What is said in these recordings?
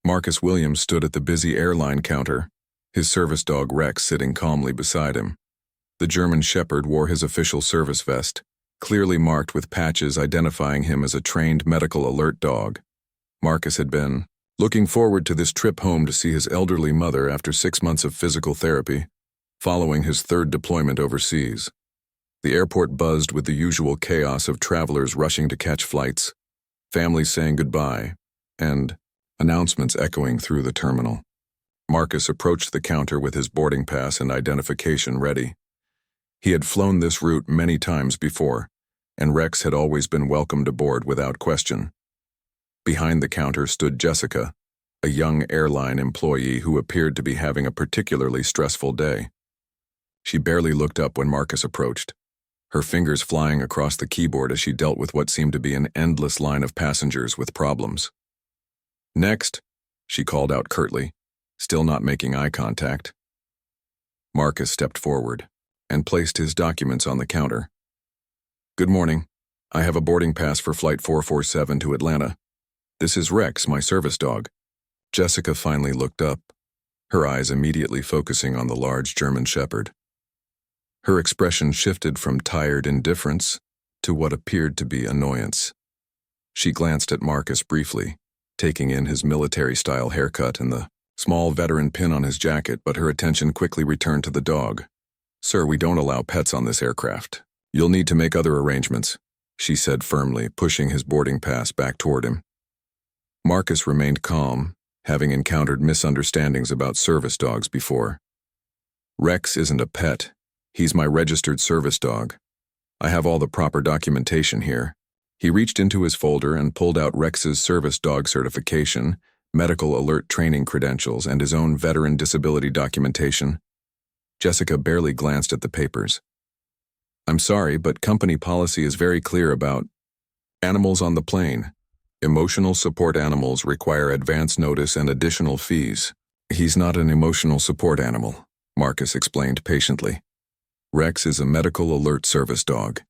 Marcus Williams stood at the busy airline counter, his service dog Rex sitting calmly beside him. The German Shepherd wore his official service vest, clearly marked with patches identifying him as a trained medical alert dog. Marcus had been looking forward to this trip home to see his elderly mother after 6 months of physical therapy, following his third deployment overseas. The airport buzzed with the usual chaos of travelers rushing to catch flights, families saying goodbye, and announcements echoing through the terminal. Marcus approached the counter with his boarding pass and identification ready. He had flown this route many times before, and Rex had always been welcomed aboard without question. Behind the counter stood Jessica, a young airline employee who appeared to be having a particularly stressful day. She barely looked up when Marcus approached, her fingers flying across the keyboard as she dealt with what seemed to be an endless line of passengers with problems. "Next," she called out curtly, still not making eye contact. Marcus stepped forward and placed his documents on the counter. "Good morning. I have a boarding pass for Flight 447 to Atlanta. This is Rex, my service dog." Jessica finally looked up, her eyes immediately focusing on the large German Shepherd. Her expression shifted from tired indifference to what appeared to be annoyance. She glanced at Marcus briefly, taking in his military-style haircut and the small veteran pin on his jacket, but her attention quickly returned to the dog. "Sir, we don't allow pets on this aircraft. You'll need to make other arrangements," she said firmly, pushing his boarding pass back toward him. Marcus remained calm, having encountered misunderstandings about service dogs before. "Rex isn't a pet. He's my registered service dog. I have all the proper documentation here." He reached into his folder and pulled out Rex's service dog certification, medical alert training credentials, and his own veteran disability documentation. Jessica barely glanced at the papers. "I'm sorry, but company policy is very clear about animals on the plane. Emotional support animals require advance notice and additional fees." "He's not an emotional support animal," Marcus explained patiently. "Rex is a medical alert service dog.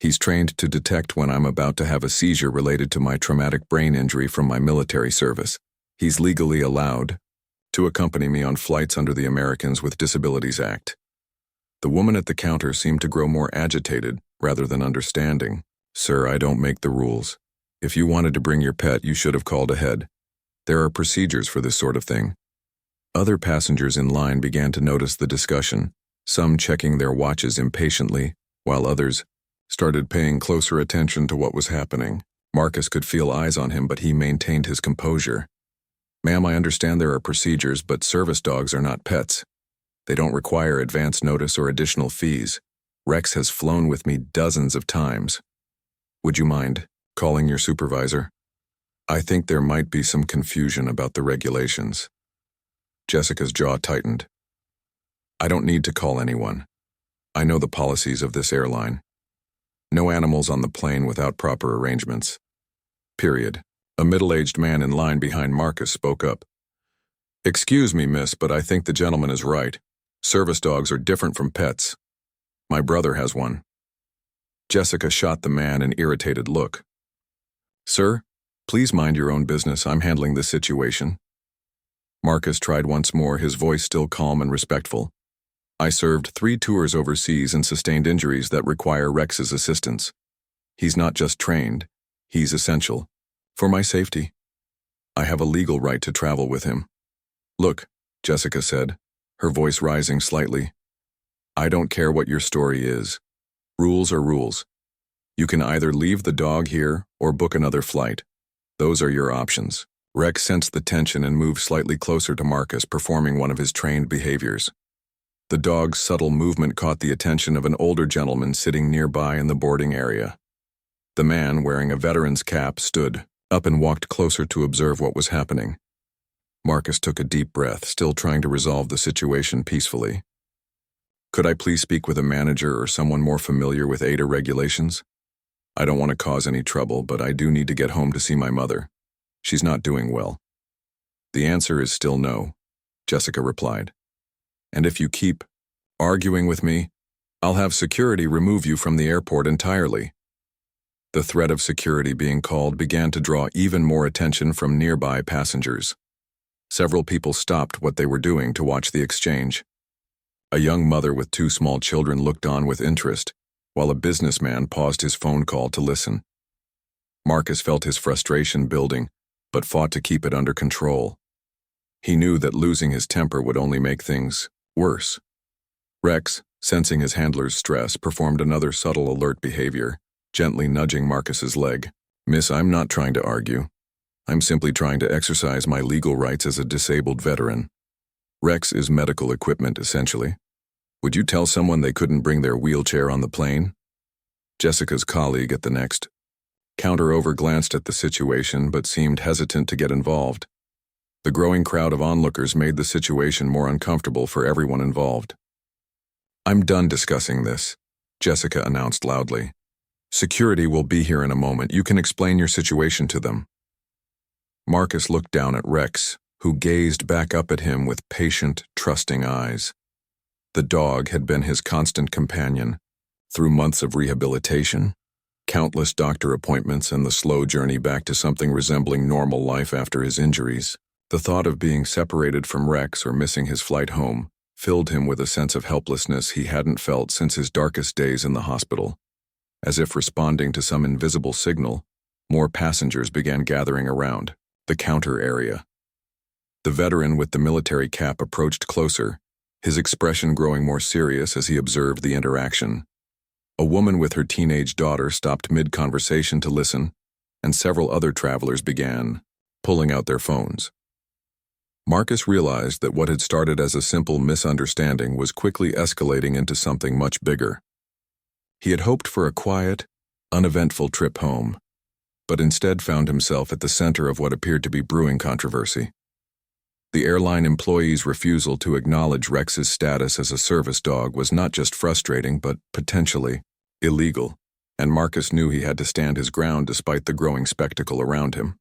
He's trained to detect when I'm about to have a seizure related to my traumatic brain injury from my military service. He's legally allowed to accompany me on flights under the Americans with Disabilities Act." The woman at the counter seemed to grow more agitated rather than understanding. "Sir, I don't make the rules. If you wanted to bring your pet, you should have called ahead. There are procedures for this sort of thing." Other passengers in line began to notice the discussion, some checking their watches impatiently, while others started paying closer attention to what was happening. Marcus could feel eyes on him, but he maintained his composure. "Ma'am, I understand there are procedures, but service dogs are not pets. They don't require advance notice or additional fees. Rex has flown with me dozens of times. Would you mind calling your supervisor? I think there might be some confusion about the regulations." Jessica's jaw tightened. "I don't need to call anyone. I know the policies of this airline. No animals on the plane without proper arrangements. Period." A middle-aged man in line behind Marcus spoke up. "Excuse me, miss, but I think the gentleman is right. Service dogs are different from pets. My brother has one." Jessica shot the man an irritated look. "Sir, please mind your own business. I'm handling this situation." Marcus tried once more, his voice still calm and respectful. "I served 3 tours overseas and sustained injuries that require Rex's assistance. He's not just trained, he's essential. For my safety, I have a legal right to travel with him." "Look," Jessica said, her voice rising slightly, "I don't care what your story is. Rules are rules. You can either leave the dog here or book another flight. Those are your options." Rex sensed the tension and moved slightly closer to Marcus, performing one of his trained behaviors. The dog's subtle movement caught the attention of an older gentleman sitting nearby in the boarding area. The man, wearing a veteran's cap, stood up and walked closer to observe what was happening. Marcus took a deep breath, still trying to resolve the situation peacefully. "Could I please speak with a manager or someone more familiar with ADA regulations? I don't want to cause any trouble, but I do need to get home to see my mother. She's not doing well." "The answer is still no," Jessica replied. "And if you keep arguing with me, I'll have security remove you from the airport entirely." The threat of security being called began to draw even more attention from nearby passengers. Several people stopped what they were doing to watch the exchange. A young mother with 2 small children looked on with interest, while a businessman paused his phone call to listen. Marcus felt his frustration building, but fought to keep it under control. He knew that losing his temper would only make things worse. Rex, sensing his handler's stress, performed another subtle alert behavior, gently nudging Marcus's leg. "Miss, I'm not trying to argue. I'm simply trying to exercise my legal rights as a disabled veteran. Rex is medical equipment, essentially. Would you tell someone they couldn't bring their wheelchair on the plane?" Jessica's colleague at the next counter glanced at the situation but seemed hesitant to get involved. The growing crowd of onlookers made the situation more uncomfortable for everyone involved. "I'm done discussing this," Jessica announced loudly. "Security will be here in a moment. You can explain your situation to them." Marcus looked down at Rex, who gazed back up at him with patient, trusting eyes. The dog had been his constant companion through months of rehabilitation, countless doctor appointments, and the slow journey back to something resembling normal life after his injuries. The thought of being separated from Rex or missing his flight home filled him with a sense of helplessness he hadn't felt since his darkest days in the hospital. As if responding to some invisible signal, more passengers began gathering around the counter area. The veteran with the military cap approached closer, his expression growing more serious as he observed the interaction. A woman with her teenage daughter stopped mid-conversation to listen, and several other travelers began pulling out their phones. Marcus realized that what had started as a simple misunderstanding was quickly escalating into something much bigger. He had hoped for a quiet, uneventful trip home, but instead found himself at the center of what appeared to be brewing controversy. The airline employee's refusal to acknowledge Rex's status as a service dog was not just frustrating but potentially illegal, and Marcus knew he had to stand his ground despite the growing spectacle around him.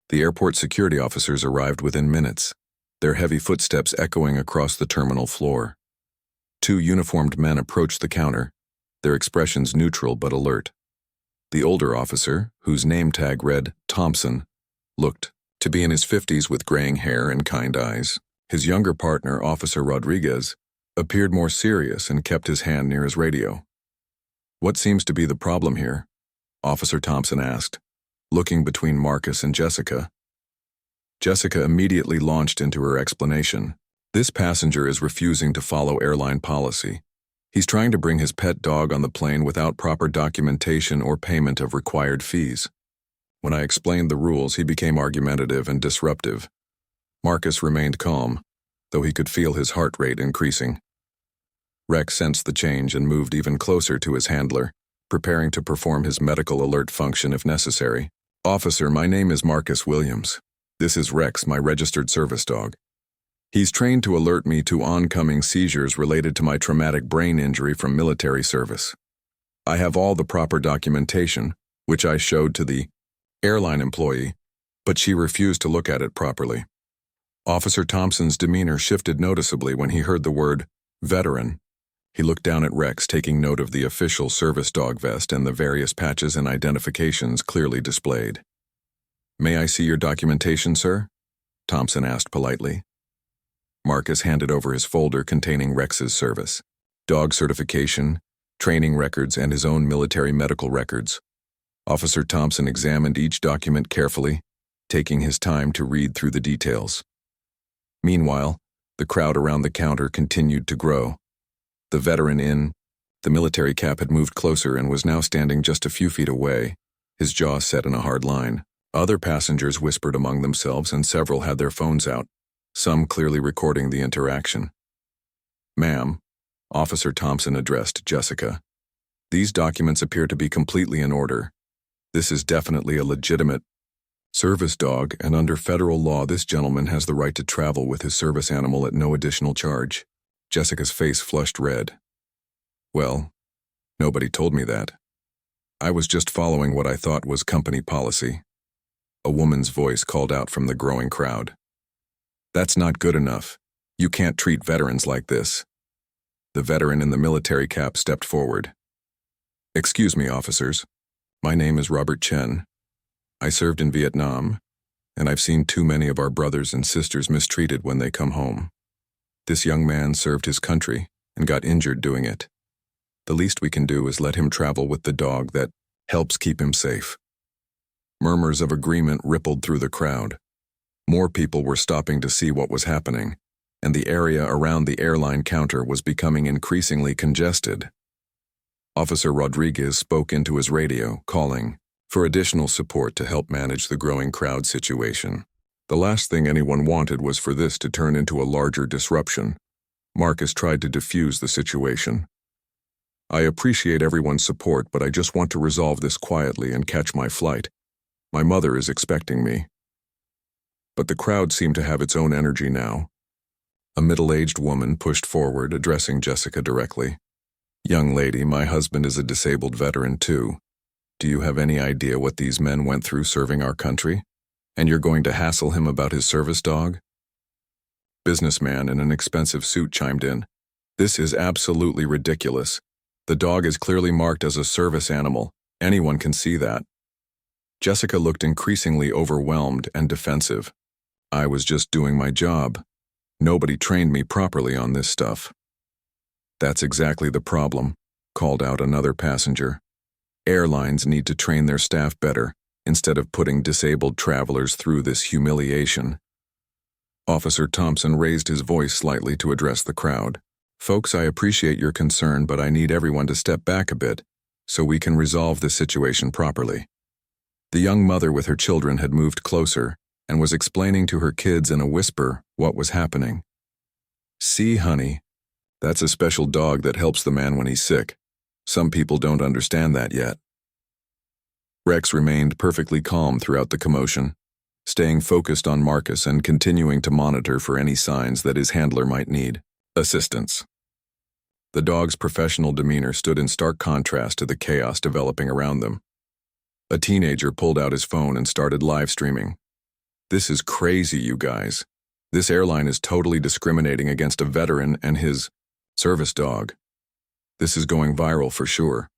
The airport security officers arrived within minutes, their heavy footsteps echoing across the terminal floor. 2 uniformed men approached the counter, their expressions neutral but alert. The older officer, whose name tag read Thompson, looked to be in his 50s with graying hair and kind eyes. His younger partner, Officer Rodriguez, appeared more serious and kept his hand near his radio. "What seems to be the problem here?" Officer Thompson asked, looking between Marcus and Jessica. Jessica immediately launched into her explanation. "This passenger is refusing to follow airline policy. He's trying to bring his pet dog on the plane without proper documentation or payment of required fees. When I explained the rules, he became argumentative and disruptive." Marcus remained calm, though he could feel his heart rate increasing. Rex sensed the change and moved even closer to his handler, preparing to perform his medical alert function if necessary. "Officer, my name is Marcus Williams. This is Rex, my registered service dog. He's trained to alert me to oncoming seizures related to my traumatic brain injury from military service. I have all the proper documentation, which I showed to the airline employee, but she refused to look at it properly." Officer Thompson's demeanor shifted noticeably when he heard the word veteran. He looked down at Rex, taking note of the official service dog vest and the various patches and identifications clearly displayed. "May I see your documentation, sir?" Thompson asked politely. Marcus handed over his folder containing Rex's service, dog certification, training records, and his own military medical records. Officer Thompson examined each document carefully, taking his time to read through the details. Meanwhile, the crowd around the counter continued to grow. The veteran in the military cap had moved closer and was now standing just a few feet away, his jaw set in a hard line. Other passengers whispered among themselves, and several had their phones out, some clearly recording the interaction. "Ma'am," Officer Thompson addressed Jessica, "these documents appear to be completely in order. This is definitely a legitimate service dog, and under federal law, this gentleman has the right to travel with his service animal at no additional charge." Jessica's face flushed red. "Well, nobody told me that. I was just following what I thought was company policy." A woman's voice called out from the growing crowd. "That's not good enough. You can't treat veterans like this." The veteran in the military cap stepped forward. "Excuse me, officers. My name is Robert Chen. I served in Vietnam, and I've seen too many of our brothers and sisters mistreated when they come home. This young man served his country and got injured doing it. The least we can do is let him travel with the dog that helps keep him safe." Murmurs of agreement rippled through the crowd. More people were stopping to see what was happening, and the area around the airline counter was becoming increasingly congested. Officer Rodriguez spoke into his radio, calling for additional support to help manage the growing crowd situation. The last thing anyone wanted was for this to turn into a larger disruption. Marcus tried to defuse the situation. "I appreciate everyone's support, but I just want to resolve this quietly and catch my flight. My mother is expecting me." But the crowd seemed to have its own energy now. A middle-aged woman pushed forward, addressing Jessica directly. "Young lady, my husband is a disabled veteran too. Do you have any idea what these men went through serving our country? And you're going to hassle him about his service dog?" Businessman in an expensive suit chimed in. "This is absolutely ridiculous. The dog is clearly marked as a service animal. Anyone can see that." Jessica looked increasingly overwhelmed and defensive. "I was just doing my job. Nobody trained me properly on this stuff." "That's exactly the problem," called out another passenger. "Airlines need to train their staff better, instead of putting disabled travelers through this humiliation." Officer Thompson raised his voice slightly to address the crowd. "Folks, I appreciate your concern, but I need everyone to step back a bit, so we can resolve the situation properly." The young mother with her children had moved closer and was explaining to her kids in a whisper what was happening. "See, honey, that's a special dog that helps the man when he's sick. Some people don't understand that yet." Rex remained perfectly calm throughout the commotion, staying focused on Marcus and continuing to monitor for any signs that his handler might need assistance. The dog's professional demeanor stood in stark contrast to the chaos developing around them. A teenager pulled out his phone and started live streaming. "This is crazy, you guys. This airline is totally discriminating against a veteran and his service dog. This is going viral for sure."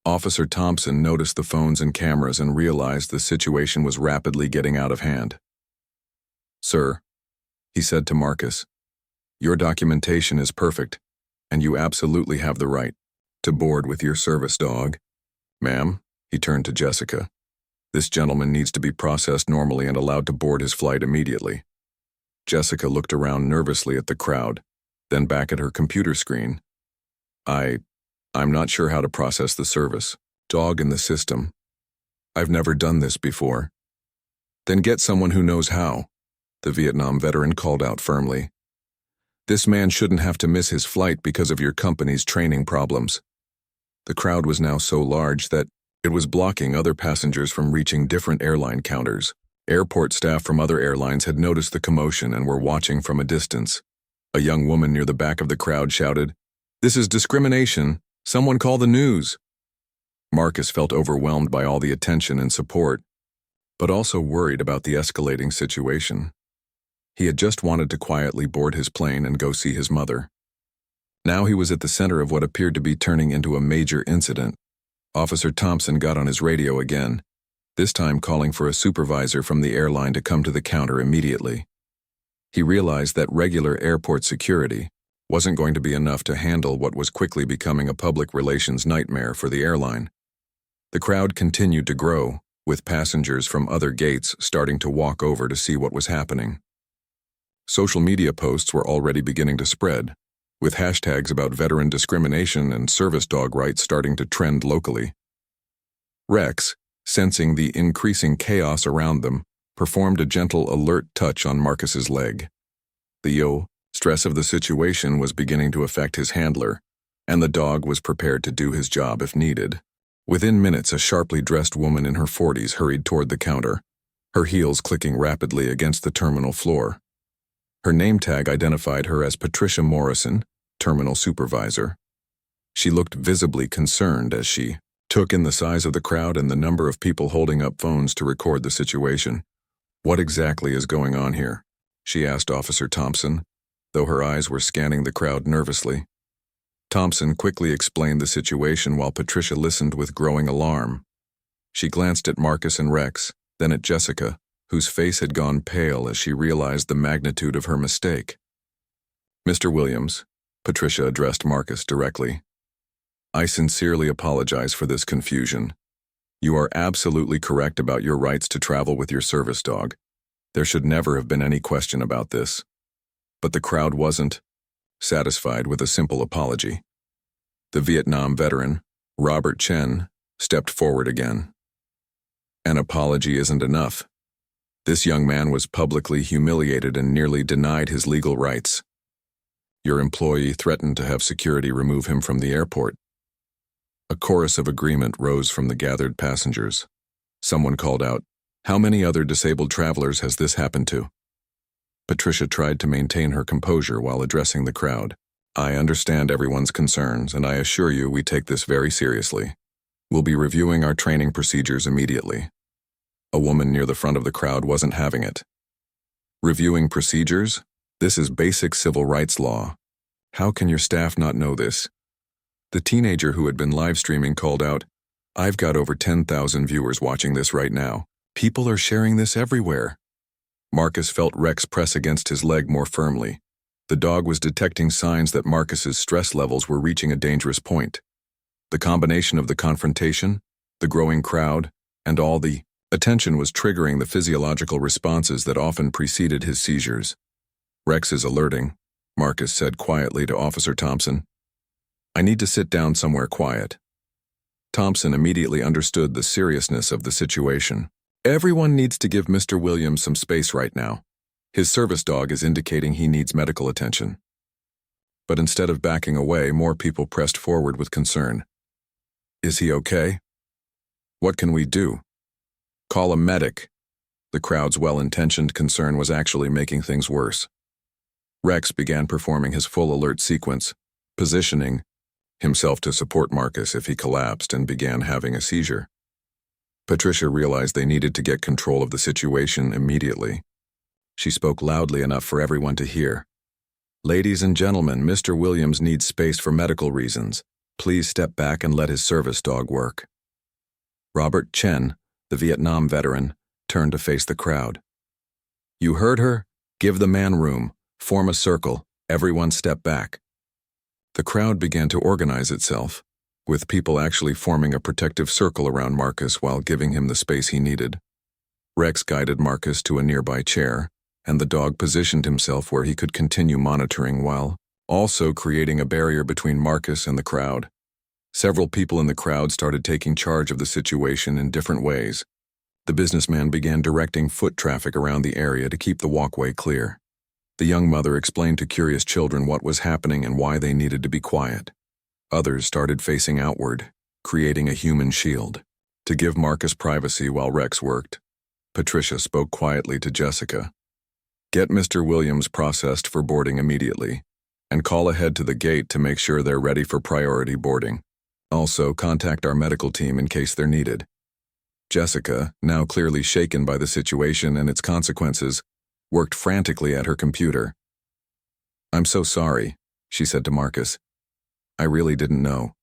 Officer Thompson noticed the phones and cameras and realized the situation was rapidly getting out of hand. "Sir," he said to Marcus, "your documentation is perfect, and you absolutely have the right to board with your service dog." "Ma'am," he turned to Jessica, "this gentleman needs to be processed normally and allowed to board his flight immediately." Jessica looked around nervously at the crowd, then back at her computer screen. I'm not sure how to process the service dog in the system. I've never done this before." "Then get someone who knows how," the Vietnam veteran called out firmly. "This man shouldn't have to miss his flight because of your company's training problems." The crowd was now so large that it was blocking other passengers from reaching different airline counters. Airport staff from other airlines had noticed the commotion and were watching from a distance. A young woman near the back of the crowd shouted, "This is discrimination. Someone call the news." Marcus felt overwhelmed by all the attention and support, but also worried about the escalating situation. He had just wanted to quietly board his plane and go see his mother. Now he was at the center of what appeared to be turning into a major incident. Officer Thompson got on his radio again, this time calling for a supervisor from the airline to come to the counter immediately. He realized that regular airport security wasn't going to be enough to handle what was quickly becoming a public relations nightmare for the airline. The crowd continued to grow, with passengers from other gates starting to walk over to see what was happening. Social media posts were already beginning to spread, with hashtags about veteran discrimination and service dog rights starting to trend locally. Rex, sensing the increasing chaos around them, performed a gentle alert touch on Marcus's leg. The stress of the situation was beginning to affect his handler, and the dog was prepared to do his job if needed. Within minutes, a sharply dressed woman in her 40s hurried toward the counter, her heels clicking rapidly against the terminal floor. Her name tag identified her as Patricia Morrison, terminal supervisor. She looked visibly concerned as she took in the size of the crowd and the number of people holding up phones to record the situation. "What exactly is going on here?" she asked Officer Thompson, though her eyes were scanning the crowd nervously. Thompson quickly explained the situation while Patricia listened with growing alarm. She glanced at Marcus and Rex, then at Jessica, whose face had gone pale as she realized the magnitude of her mistake. "Mr. Williams," Patricia addressed Marcus directly, "I sincerely apologize for this confusion. You are absolutely correct about your rights to travel with your service dog. There should never have been any question about this." But the crowd wasn't satisfied with a simple apology. The Vietnam veteran, Robert Chen, stepped forward again. "An apology isn't enough. This young man was publicly humiliated and nearly denied his legal rights. Your employee threatened to have security remove him from the airport." A chorus of agreement rose from the gathered passengers. Someone called out, "How many other disabled travelers has this happened to?" Patricia tried to maintain her composure while addressing the crowd. "I understand everyone's concerns, and I assure you we take this very seriously. We'll be reviewing our training procedures immediately." A woman near the front of the crowd wasn't having it. "Reviewing procedures? This is basic civil rights law. How can your staff not know this?" The teenager who had been live streaming called out, "I've got over 10,000 viewers watching this right now. People are sharing this everywhere." Marcus felt Rex press against his leg more firmly. The dog was detecting signs that Marcus's stress levels were reaching a dangerous point. The combination of the confrontation, the growing crowd, and all the attention was triggering the physiological responses that often preceded his seizures. "Rex is alerting," Marcus said quietly to Officer Thompson. "I need to sit down somewhere quiet." Thompson immediately understood the seriousness of the situation. "Everyone needs to give Mr. Williams some space right now. His service dog is indicating he needs medical attention." But instead of backing away, more people pressed forward with concern. "Is he okay? What can we do?" "Call a medic." The crowd's well-intentioned concern was actually making things worse. Rex began performing his full alert sequence, positioning himself to support Marcus if he collapsed and began having a seizure. Patricia realized they needed to get control of the situation immediately. She spoke loudly enough for everyone to hear. "Ladies and gentlemen, Mr. Williams needs space for medical reasons. Please step back and let his service dog work." Robert Chen, the Vietnam veteran, turned to face the crowd. "You heard her? Give the man room. Form a circle. Everyone step back." The crowd began to organize itself, with people actually forming a protective circle around Marcus while giving him the space he needed. Rex guided Marcus to a nearby chair, and the dog positioned himself where he could continue monitoring while also creating a barrier between Marcus and the crowd. Several people in the crowd started taking charge of the situation in different ways. The businessman began directing foot traffic around the area to keep the walkway clear. The young mother explained to curious children what was happening and why they needed to be quiet. Others started facing outward, creating a human shield. To give Marcus privacy while Rex worked, Patricia spoke quietly to Jessica. "Get Mr. Williams processed for boarding immediately, and call ahead to the gate to make sure they're ready for priority boarding. Also, contact our medical team in case they're needed." Jessica, now clearly shaken by the situation and its consequences, worked frantically at her computer. "I'm so sorry," she said to Marcus. "I really didn't know.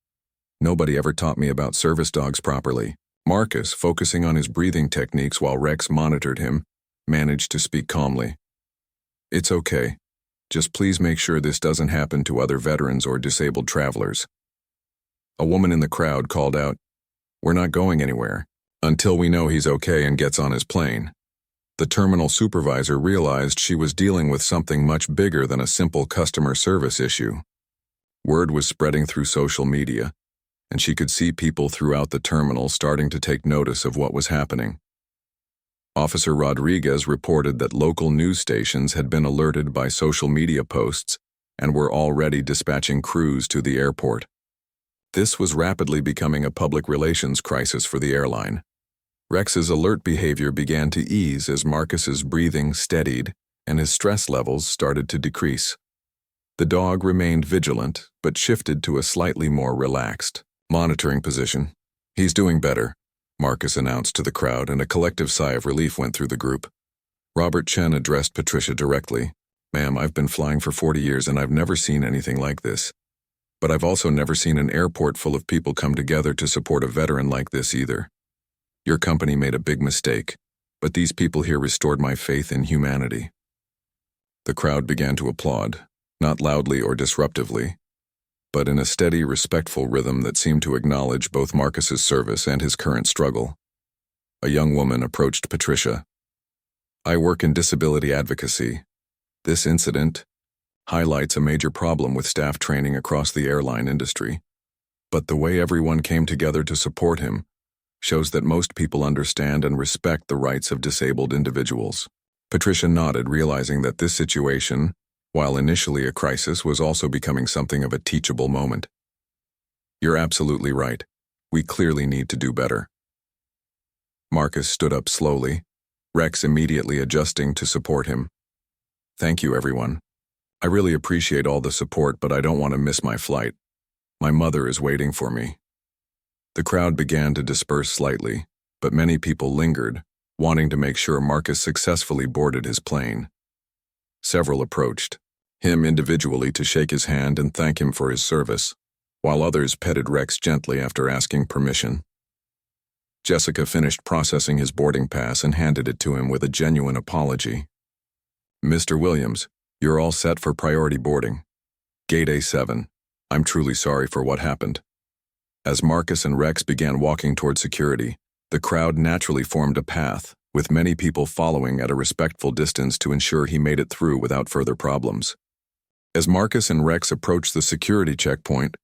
Nobody ever taught me about service dogs properly." Marcus, focusing on his breathing techniques while Rex monitored him, managed to speak calmly. "It's okay. Just please make sure this doesn't happen to other veterans or disabled travelers." A woman in the crowd called out, "We're not going anywhere until we know he's okay and gets on his plane." The terminal supervisor realized she was dealing with something much bigger than a simple customer service issue. Word was spreading through social media, and she could see people throughout the terminal starting to take notice of what was happening. Officer Rodriguez reported that local news stations had been alerted by social media posts and were already dispatching crews to the airport. This was rapidly becoming a public relations crisis for the airline. Rex's alert behavior began to ease as Marcus's breathing steadied and his stress levels started to decrease. The dog remained vigilant, but shifted to a slightly more relaxed monitoring position. "He's doing better," Marcus announced to the crowd, and a collective sigh of relief went through the group. Robert Chen addressed Patricia directly. "Ma'am, I've been flying for 40 years and I've never seen anything like this. But I've also never seen an airport full of people come together to support a veteran like this either. Your company made a big mistake. but these people here restored my faith in humanity." The crowd began to applaud, not loudly or disruptively, but in a steady, respectful rhythm that seemed to acknowledge both Marcus's service and his current struggle. A young woman approached Patricia. "I work in disability advocacy. This incident highlights a major problem with staff training across the airline industry, but the way everyone came together to support him shows that most people understand and respect the rights of disabled individuals." Patricia nodded, realizing that this situation, while initially a crisis, was also becoming something of a teachable moment. "You're absolutely right. We clearly need to do better." Marcus stood up slowly, Rex immediately adjusting to support him. "Thank you, everyone. I really appreciate all the support, but I don't want to miss my flight. My mother is waiting for me." The crowd began to disperse slightly, but many people lingered, wanting to make sure Marcus successfully boarded his plane. Several approached him individually to shake his hand and thank him for his service, while others petted Rex gently after asking permission. Jessica finished processing his boarding pass and handed it to him with a genuine apology. "Mr. Williams, you're all set for priority boarding. Gate A7. I'm truly sorry for what happened." As Marcus and Rex began walking toward security, the crowd naturally formed a path, with many people following at a respectful distance to ensure he made it through without further problems. As Marcus and Rex approached the security checkpoint,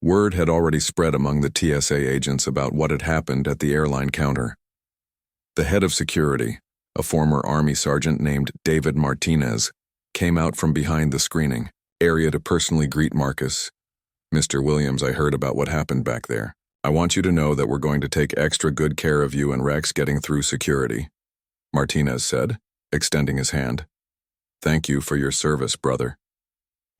word had already spread among the TSA agents about what had happened at the airline counter. The head of security, a former Army sergeant named David Martinez, came out from behind the screening area to personally greet Marcus. "Mr. Williams, I heard about what happened back there. I want you to know that we're going to take extra good care of you and Rex getting through security," Martinez said, extending his hand. "Thank you for your service, brother."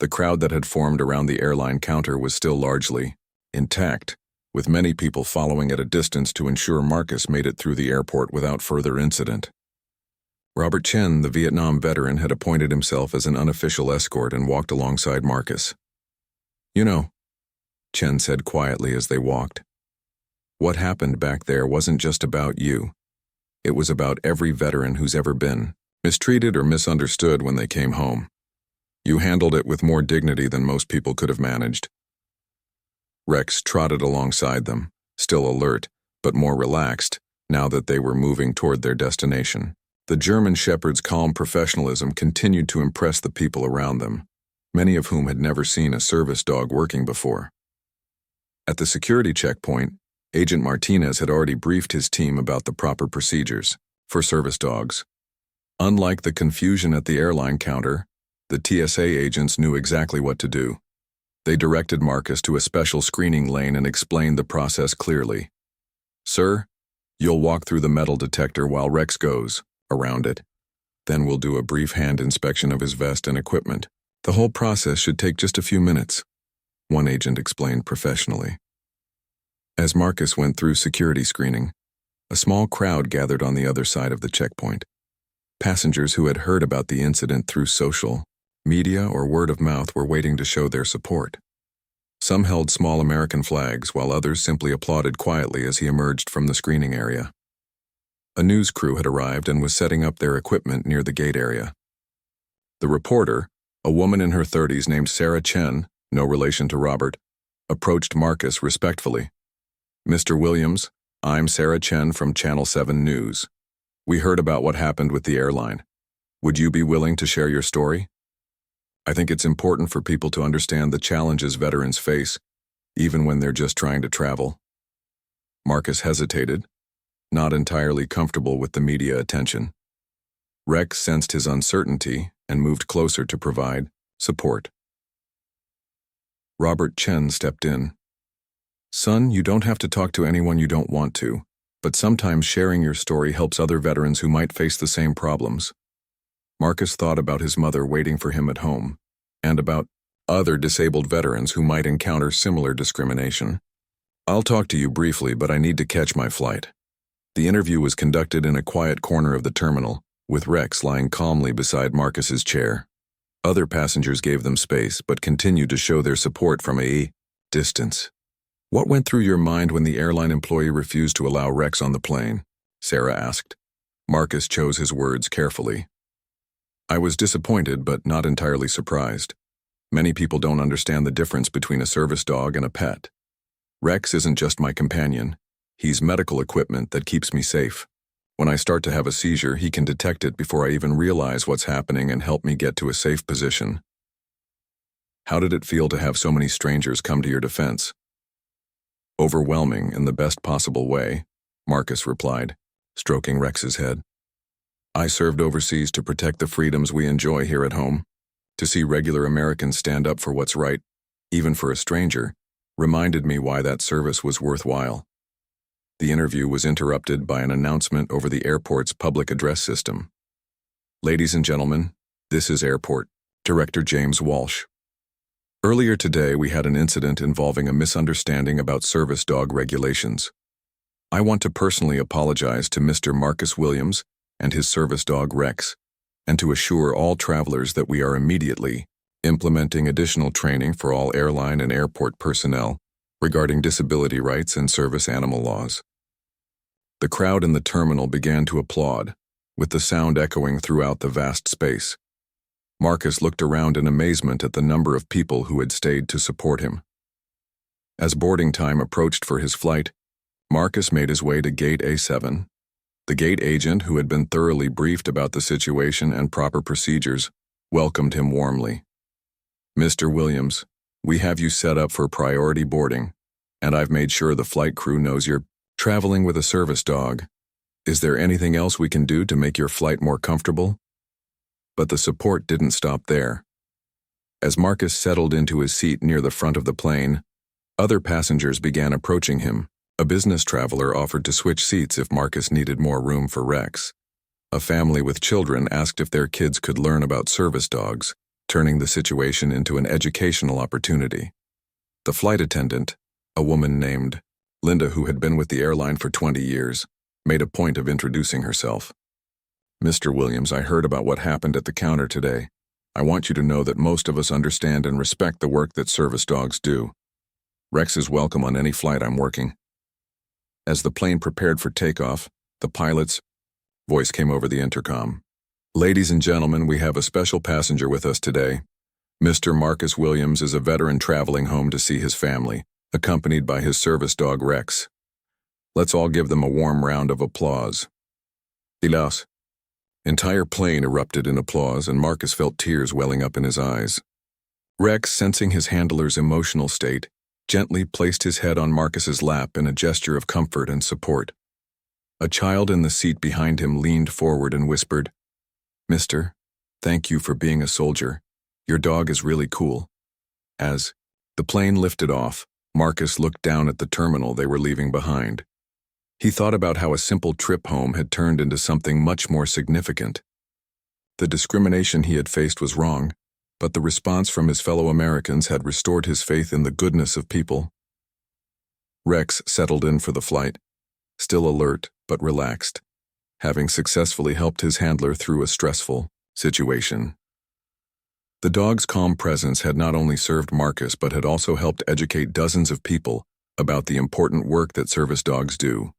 The crowd that had formed around the airline counter was still largely intact, with many people following at a distance to ensure Marcus made it through the airport without further incident. Robert Chen, the Vietnam veteran, had appointed himself as an unofficial escort and walked alongside Marcus. "You know," Chen said quietly as they walked, "what happened back there wasn't just about you. It was about every veteran who's ever been mistreated or misunderstood when they came home. You handled it with more dignity than most people could have managed." Rex trotted alongside them, still alert, but more relaxed, now that they were moving toward their destination. The German Shepherd's calm professionalism continued to impress the people around them, many of whom had never seen a service dog working before. At the security checkpoint, Agent Martinez had already briefed his team about the proper procedures for service dogs. Unlike the confusion at the airline counter, the TSA agents knew exactly what to do. They directed Marcus to a special screening lane and explained the process clearly. "Sir, you'll walk through the metal detector while Rex goes around it. Then we'll do a brief hand inspection of his vest and equipment. The whole process should take just a few minutes," one agent explained professionally. As Marcus went through security screening, a small crowd gathered on the other side of the checkpoint. Passengers who had heard about the incident through social media or word of mouth were waiting to show their support. Some held small American flags, while others simply applauded quietly as he emerged from the screening area. A news crew had arrived and was setting up their equipment near the gate area. The reporter, a woman in her 30s named Sarah Chen, no relation to Robert, approached Marcus respectfully. "Mr. Williams, I'm Sarah Chen from Channel 7 News. We heard about what happened with the airline. Would you be willing to share your story? I think it's important for people to understand the challenges veterans face, even when they're just trying to travel." Marcus hesitated, not entirely comfortable with the media attention. Rex sensed his uncertainty and moved closer to provide support. Robert Chen stepped in. "Son, you don't have to talk to anyone you don't want to, but sometimes sharing your story helps other veterans who might face the same problems." Marcus thought about his mother waiting for him at home, and about other disabled veterans who might encounter similar discrimination. "I'll talk to you briefly, but I need to catch my flight." The interview was conducted in a quiet corner of the terminal, with Rex lying calmly beside Marcus's chair. Other passengers gave them space, but continued to show their support from a distance. "What went through your mind when the airline employee refused to allow Rex on the plane?" Sarah asked. Marcus chose his words carefully. I was disappointed but not entirely surprised. Many people don't understand the difference between a service dog and a pet. Rex isn't just my companion. He's medical equipment that keeps me safe. When I start to have a seizure, he can detect it before I even realize what's happening and help me get to a safe position. How did it feel to have so many strangers come to your defense? Overwhelming in the best possible way, Marcus replied, stroking Rex's head. I served overseas to protect the freedoms we enjoy here at home. To see regular Americans stand up for what's right, even for a stranger, reminded me why that service was worthwhile. The interview was interrupted by an announcement over the airport's public address system. Ladies and gentlemen, this is Airport, Director James Walsh. Earlier today, we had an incident involving a misunderstanding about service dog regulations. I want to personally apologize to Mr. Marcus Williams and his service dog Rex, and to assure all travelers that we are immediately implementing additional training for all airline and airport personnel regarding disability rights and service animal laws. The crowd in the terminal began to applaud, with the sound echoing throughout the vast space. Marcus looked around in amazement at the number of people who had stayed to support him. As boarding time approached for his flight, Marcus made his way to Gate A7. The gate agent, who had been thoroughly briefed about the situation and proper procedures, welcomed him warmly. Mr. Williams, we have you set up for priority boarding, and I've made sure the flight crew knows you're traveling with a service dog. Is there anything else we can do to make your flight more comfortable? But the support didn't stop there. As Marcus settled into his seat near the front of the plane, other passengers began approaching him. A business traveler offered to switch seats if Marcus needed more room for Rex. A family with children asked if their kids could learn about service dogs, turning the situation into an educational opportunity. The flight attendant, a woman named Linda who had been with the airline for 20 years, made a point of introducing herself. Mr. Williams, I heard about what happened at the counter today. I want you to know that most of us understand and respect the work that service dogs do. Rex is welcome on any flight I'm working. As the plane prepared for takeoff, the pilot's voice came over the intercom. Ladies and gentlemen, we have a special passenger with us today. Mr. Marcus Williams is a veteran traveling home to see his family, accompanied by his service dog Rex. Let's all give them a warm round of applause. Dilas. Entire plane erupted in applause, and Marcus felt tears welling up in his eyes. Rex, sensing his handler's emotional state, gently placed his head on Marcus's lap in a gesture of comfort and support. A child in the seat behind him leaned forward and whispered, Mister, thank you for being a soldier. Your dog is really cool. As the plane lifted off, Marcus looked down at the terminal they were leaving behind. He thought about how a simple trip home had turned into something much more significant. The discrimination he had faced was wrong, but the response from his fellow Americans had restored his faith in the goodness of people. Rex settled in for the flight, still alert but relaxed, having successfully helped his handler through a stressful situation. The dog's calm presence had not only served Marcus but had also helped educate dozens of people about the important work that service dogs do.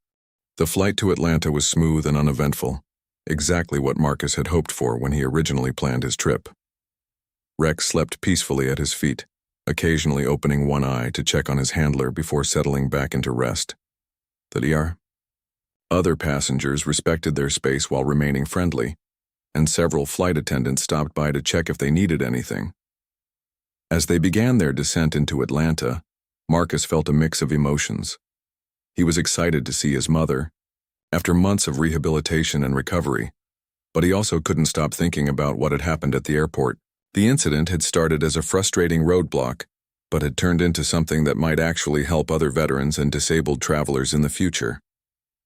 The flight to Atlanta was smooth and uneventful, exactly what Marcus had hoped for when he originally planned his trip. Rex slept peacefully at his feet, occasionally opening one eye to check on his handler before settling back into rest. Other passengers respected their space while remaining friendly, and several flight attendants stopped by to check if they needed anything. As they began their descent into Atlanta, Marcus felt a mix of emotions. He was excited to see his mother, after months of rehabilitation and recovery, but he also couldn't stop thinking about what had happened at the airport. The incident had started as a frustrating roadblock, but had turned into something that might actually help other veterans and disabled travelers in the future.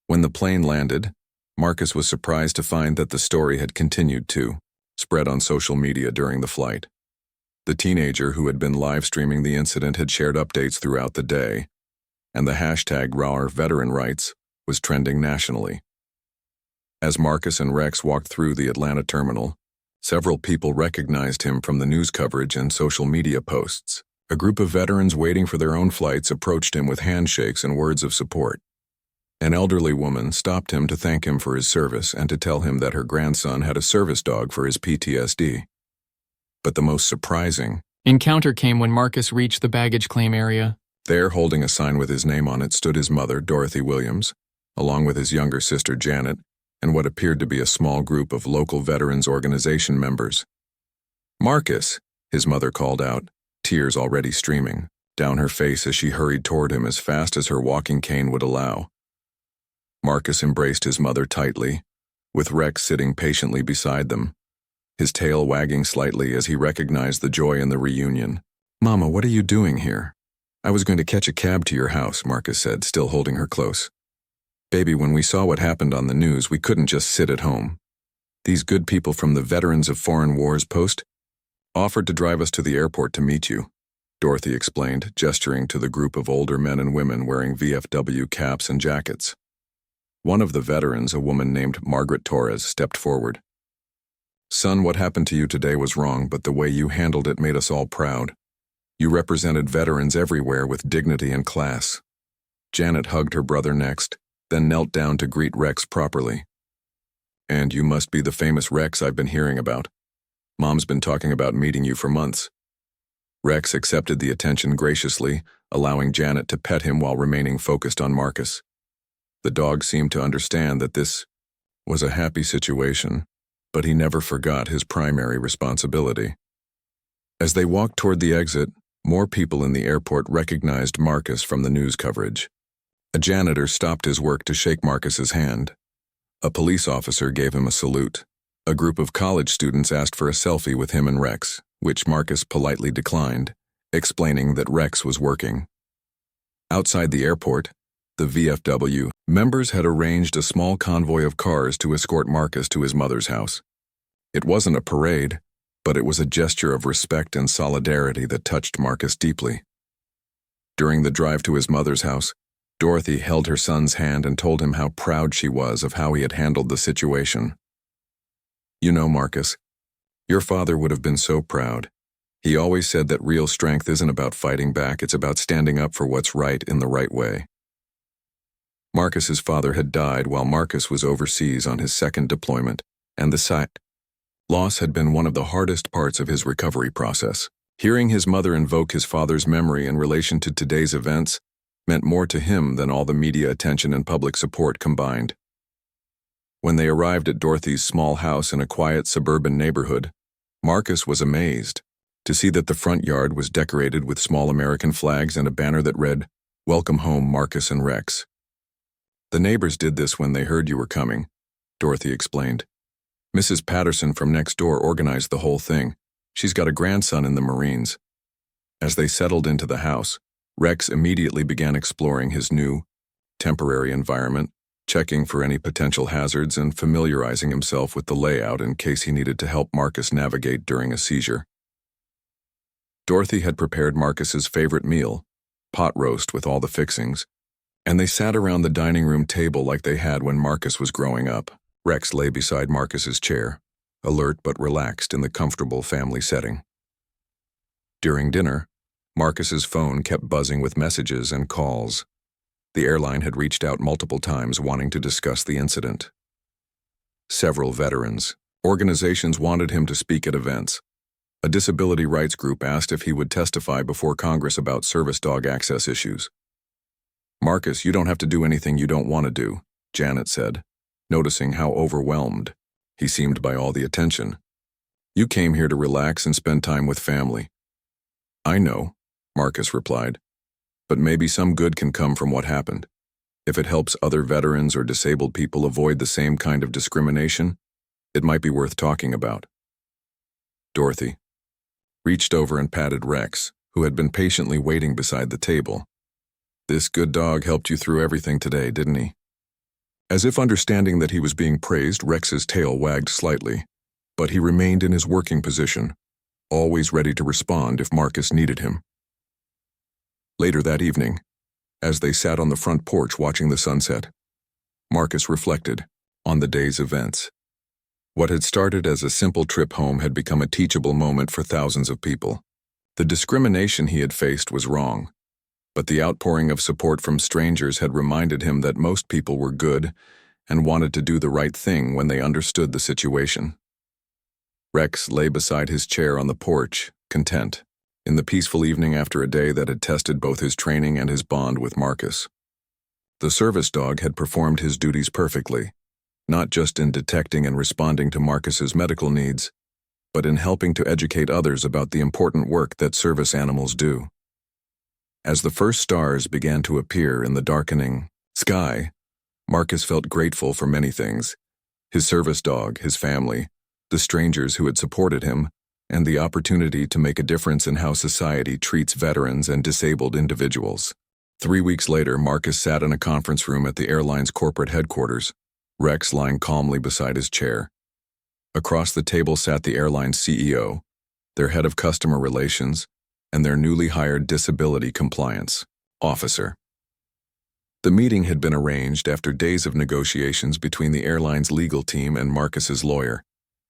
When the plane landed, Marcus was surprised to find that the story had continued to spread on social media during the flight. The teenager who had been live streaming the incident had shared updates throughout the day, and the hashtag #RaRVeteranRights was trending nationally. As Marcus and Rex walked through the Atlanta terminal, several people recognized him from the news coverage and social media posts. A group of veterans waiting for their own flights approached him with handshakes and words of support. An elderly woman stopped him to thank him for his service and to tell him that her grandson had a service dog for his PTSD. But the most surprising encounter came when Marcus reached the baggage claim area. There, holding a sign with his name on it, stood his mother, Dorothy Williams, along with his younger sister, Janet, and what appeared to be a small group of local Veterans Organization members. "Marcus," his mother called out, tears already streaming down her face as she hurried toward him as fast as her walking cane would allow. Marcus embraced his mother tightly, with Rex sitting patiently beside them, his tail wagging slightly as he recognized the joy in the reunion. "Mama, what are you doing here?" "I was going to catch a cab to your house," Marcus said, still holding her close. "Baby, when we saw what happened on the news, we couldn't just sit at home. These good people from the Veterans of Foreign Wars post offered to drive us to the airport to meet you," Dorothy explained, gesturing to the group of older men and women wearing VFW caps and jackets. One of the veterans, a woman named Margaret Torres, stepped forward. "Son, what happened to you today was wrong, but the way you handled it made us all proud. You represented veterans everywhere with dignity and class." Janet hugged her brother next, then knelt down to greet Rex properly. "And you must be the famous Rex I've been hearing about. Mom's been talking about meeting you for months." Rex accepted the attention graciously, allowing Janet to pet him while remaining focused on Marcus. The dog seemed to understand that this was a happy situation, but he never forgot his primary responsibility. As they walked toward the exit, more people in the airport recognized Marcus from the news coverage. A janitor stopped his work to shake Marcus's hand. A police officer gave him a salute. A group of college students asked for a selfie with him and Rex, which Marcus politely declined, explaining that Rex was working. Outside the airport, the VFW members had arranged a small convoy of cars to escort Marcus to his mother's house. It wasn't a parade, but it was a gesture of respect and solidarity that touched Marcus deeply. During the drive to his mother's house, Dorothy held her son's hand and told him how proud she was of how he had handled the situation. "You know, Marcus, your father would have been so proud. He always said that real strength isn't about fighting back, it's about standing up for what's right in the right way." Marcus's father had died while Marcus was overseas on his second deployment, and the sight loss had been one of the hardest parts of his recovery process. Hearing his mother invoke his father's memory in relation to today's events meant more to him than all the media attention and public support combined. When they arrived at Dorothy's small house in a quiet suburban neighborhood, Marcus was amazed to see that the front yard was decorated with small American flags and a banner that read, "Welcome home, Marcus and Rex." "The neighbors did this when they heard you were coming," Dorothy explained. "Mrs. Patterson from next door organized the whole thing. She's got a grandson in the Marines." As they settled into the house, Rex immediately began exploring his new, temporary environment, checking for any potential hazards and familiarizing himself with the layout in case he needed to help Marcus navigate during a seizure. Dorothy had prepared Marcus's favorite meal, pot roast with all the fixings, and they sat around the dining room table like they had when Marcus was growing up. Rex lay beside Marcus's chair, alert but relaxed in the comfortable family setting. During dinner, Marcus's phone kept buzzing with messages and calls. The airline had reached out multiple times wanting to discuss the incident. Several veterans organizations wanted him to speak at events. A disability rights group asked if he would testify before Congress about service dog access issues. "Marcus, you don't have to do anything you don't want to do," Janet said, noticing how overwhelmed he seemed by all the attention. "You came here to relax and spend time with family." "I know," Marcus replied, "but maybe some good can come from what happened. If it helps other veterans or disabled people avoid the same kind of discrimination, it might be worth talking about." Dorothy reached over and patted Rex, who had been patiently waiting beside the table. "This good dog helped you through everything today, didn't he?" As if understanding that he was being praised, Rex's tail wagged slightly, but he remained in his working position, always ready to respond if Marcus needed him. Later that evening, as they sat on the front porch watching the sunset, Marcus reflected on the day's events. What had started as a simple trip home had become a teachable moment for thousands of people. The discrimination he had faced was wrong, But the outpouring of support from strangers had reminded him that most people were good and wanted to do the right thing when they understood the situation. Rex lay beside his chair on the porch, content, in the peaceful evening after a day that had tested both his training and his bond with Marcus. The service dog had performed his duties perfectly, not just in detecting and responding to Marcus's medical needs, but in helping to educate others about the important work that service animals do. As the first stars began to appear in the darkening sky, Marcus felt grateful for many things: his service dog, his family, the strangers who had supported him, and the opportunity to make a difference in how society treats veterans and disabled individuals. 3 weeks later, Marcus sat in a conference room at the airline's corporate headquarters, Rex lying calmly beside his chair. Across the table sat the airline's CEO, their head of customer relations, and their newly hired disability compliance officer. The meeting had been arranged after days of negotiations between the airline's legal team and Marcus's lawyer,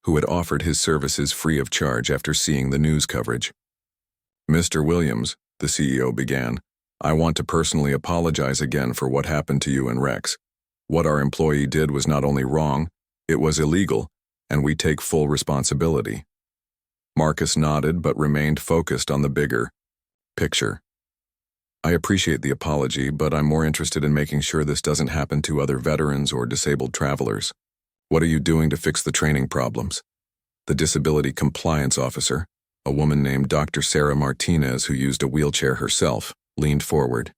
who had offered his services free of charge after seeing the news coverage. "Mr. Williams," the CEO began, "I want to personally apologize again for what happened to you and Rex. What our employee did was not only wrong, it was illegal, and we take full responsibility." Marcus nodded but remained focused on the bigger picture. "I appreciate the apology, but I'm more interested in making sure this doesn't happen to other veterans or disabled travelers. What are you doing to fix the training problems?" The disability compliance officer, a woman named Dr. Sarah Martinez who used a wheelchair herself, leaned forward.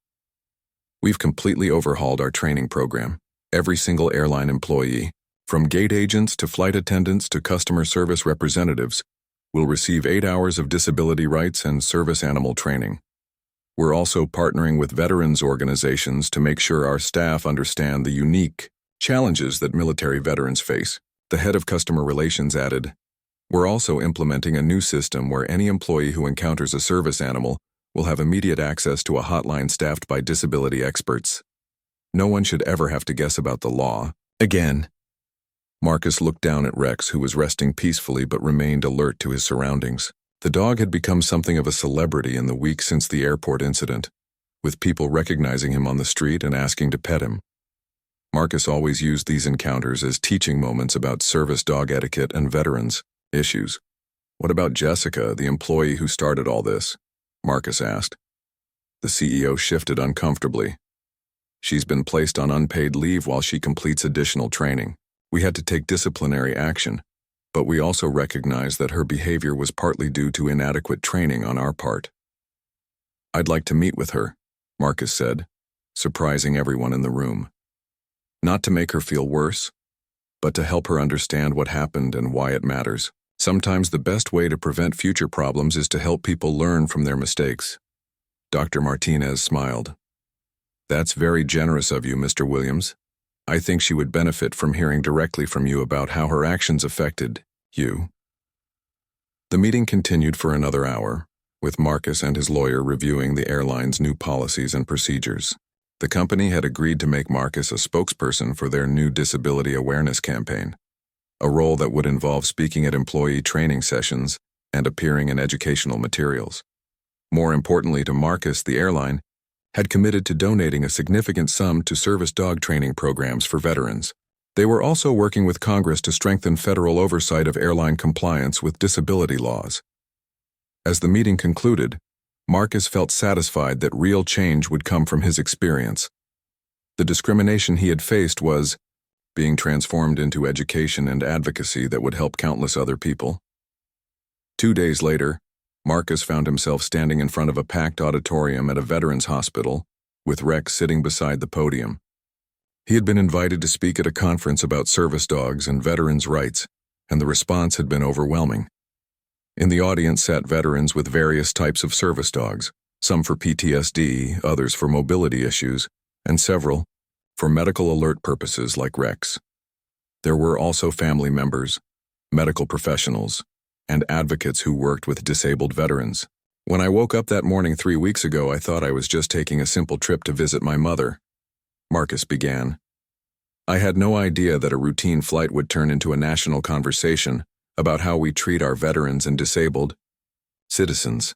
"We've completely overhauled our training program. Every single airline employee, from gate agents to flight attendants to customer service representatives, will receive 8 hours of disability rights and service animal training. We're also partnering with veterans organizations to make sure our staff understand the unique challenges that military veterans face." The head of customer relations added, "We're also implementing a new system where any employee who encounters a service animal will have immediate access to a hotline staffed by disability experts. No one should ever have to guess about the law again." Marcus looked down at Rex, who was resting peacefully but remained alert to his surroundings. The dog had become something of a celebrity in the weeks since the airport incident, with people recognizing him on the street and asking to pet him. Marcus always used these encounters as teaching moments about service dog etiquette and veterans issues. "What about Jessica, the employee who started all this?" Marcus asked. The CEO shifted uncomfortably. "She's been placed on unpaid leave while she completes additional training. We had to take disciplinary action, but we also recognized that her behavior was partly due to inadequate training on our part." "I'd like to meet with her," Marcus said, surprising everyone in the room. "Not to make her feel worse, but to help her understand what happened and why it matters. Sometimes the best way to prevent future problems is to help people learn from their mistakes." Dr. Martinez smiled. "That's very generous of you, Mr. Williams. I think she would benefit from hearing directly from you about how her actions affected you." The meeting continued for another hour, with Marcus and his lawyer reviewing the airline's new policies and procedures. The company had agreed to make Marcus a spokesperson for their new disability awareness campaign, a role that would involve speaking at employee training sessions and appearing in educational materials. More importantly to Marcus, the airline had committed to donating a significant sum to service dog training programs for veterans. They were also working with Congress to strengthen federal oversight of airline compliance with disability laws. As the meeting concluded, Marcus felt satisfied that real change would come from his experience. The discrimination he had faced was being transformed into education and advocacy that would help countless other people. 2 days later, Marcus found himself standing in front of a packed auditorium at a veterans hospital, with Rex sitting beside the podium. He had been invited to speak at a conference about service dogs and veterans' rights, and the response had been overwhelming. In the audience sat veterans with various types of service dogs, some for PTSD, others for mobility issues, and several for medical alert purposes like Rex. There were also family members, medical professionals, and advocates who worked with disabled veterans. "When I woke up that morning 3 weeks ago, I thought I was just taking a simple trip to visit my mother," Marcus began. "I had no idea that a routine flight would turn into a national conversation about how we treat our veterans and disabled citizens."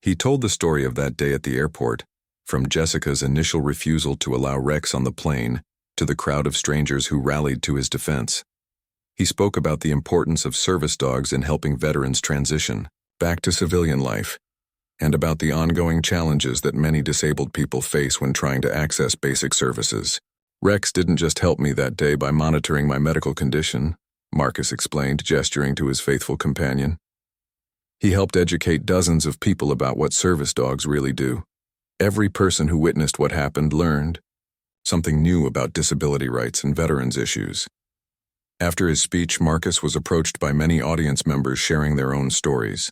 He told the story of that day at the airport, From Jessica's initial refusal to allow Rex on the plane to the crowd of strangers who rallied to his defense. He spoke about the importance of service dogs in helping veterans transition back to civilian life, and about the ongoing challenges that many disabled people face when trying to access basic services. Rex didn't just help me that day by monitoring my medical condition, Marcus explained, gesturing to his faithful companion. He helped educate dozens of people about what service dogs really do. Every person who witnessed what happened learned something new about disability rights and veterans' issues. After his speech, Marcus was approached by many audience members sharing their own stories.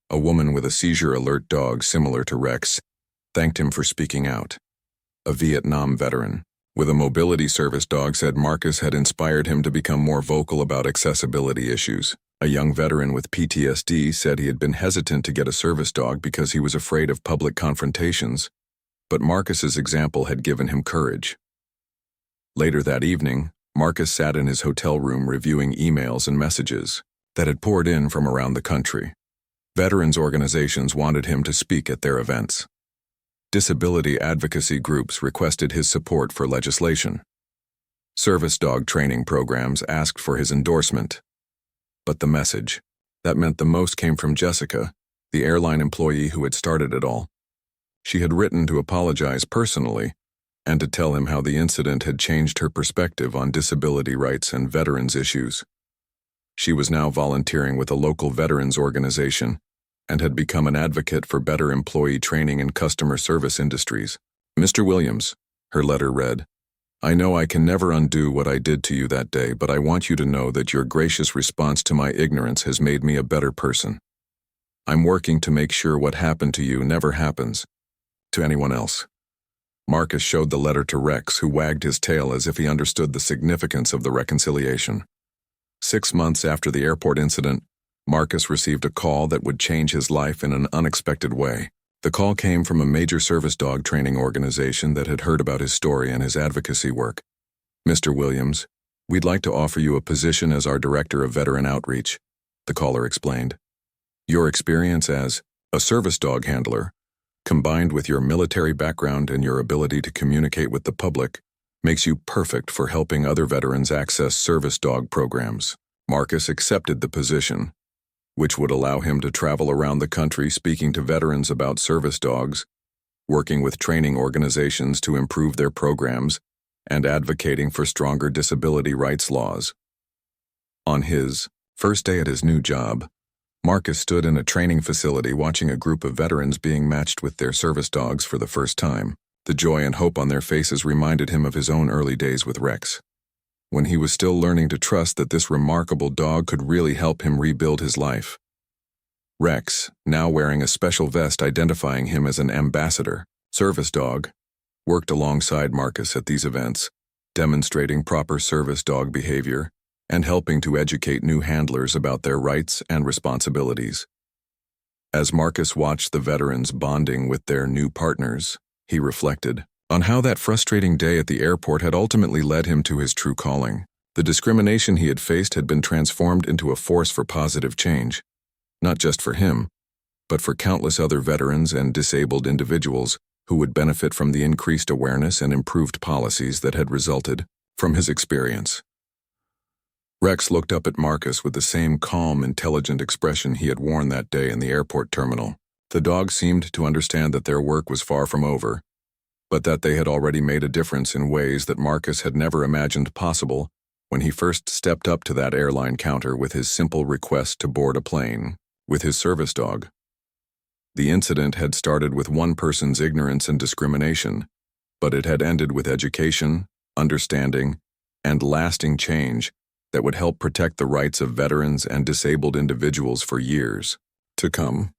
A woman with a seizure-alert dog similar to Rex thanked him for speaking out. A Vietnam veteran with a mobility service dog said Marcus had inspired him to become more vocal about accessibility issues. A young veteran with PTSD said he had been hesitant to get a service dog because he was afraid of public confrontations, but Marcus's example had given him courage. Later that evening, Marcus sat in his hotel room reviewing emails and messages that had poured in from around the country. Veterans organizations wanted him to speak at their events. Disability advocacy groups requested his support for legislation. Service dog training programs asked for his endorsement. But the message that meant the most came from Jessica, the airline employee who had started it all. She had written to apologize personally and to tell him how the incident had changed her perspective on disability rights and veterans issues. She was now volunteering with a local veterans organization and had become an advocate for better employee training and customer service industries. Mr. Williams, her letter read, I know I can never undo what I did to you that day, but I want you to know that your gracious response to my ignorance has made me a better person. I'm working to make sure what happened to you never happens to anyone else. Marcus showed the letter to Rex, who wagged his tail as if he understood the significance of the reconciliation. 6 months after the airport incident, Marcus received a call that would change his life in an unexpected way. The call came from a major service dog training organization that had heard about his story and his advocacy work. Mr. Williams, we'd like to offer you a position as our Director of Veteran Outreach, the caller explained. Your experience as a service dog handler, combined with your military background and your ability to communicate with the public, makes you perfect for helping other veterans access service dog programs. Marcus accepted the position, which would allow him to travel around the country speaking to veterans about service dogs, working with training organizations to improve their programs, and advocating for stronger disability rights laws. On his first day at his new job, Marcus stood in a training facility watching a group of veterans being matched with their service dogs for the first time. The joy and hope on their faces reminded him of his own early days with Rex, when he was still learning to trust that this remarkable dog could really help him rebuild his life. Rex, now wearing a special vest identifying him as an ambassador, service dog, worked alongside Marcus at these events, demonstrating proper service dog behavior and helping to educate new handlers about their rights and responsibilities. As Marcus watched the veterans bonding with their new partners, he reflected on how that frustrating day at the airport had ultimately led him to his true calling. The discrimination he had faced had been transformed into a force for positive change, not just for him, but for countless other veterans and disabled individuals who would benefit from the increased awareness and improved policies that had resulted from his experience. Rex looked up at Marcus with the same calm, intelligent expression he had worn that day in the airport terminal. The dog seemed to understand that their work was far from over, but that they had already made a difference in ways that Marcus had never imagined possible when he first stepped up to that airline counter with his simple request to board a plane with his service dog. The incident had started with one person's ignorance and discrimination, but it had ended with education, understanding, and lasting change that would help protect the rights of veterans and disabled individuals for years to come.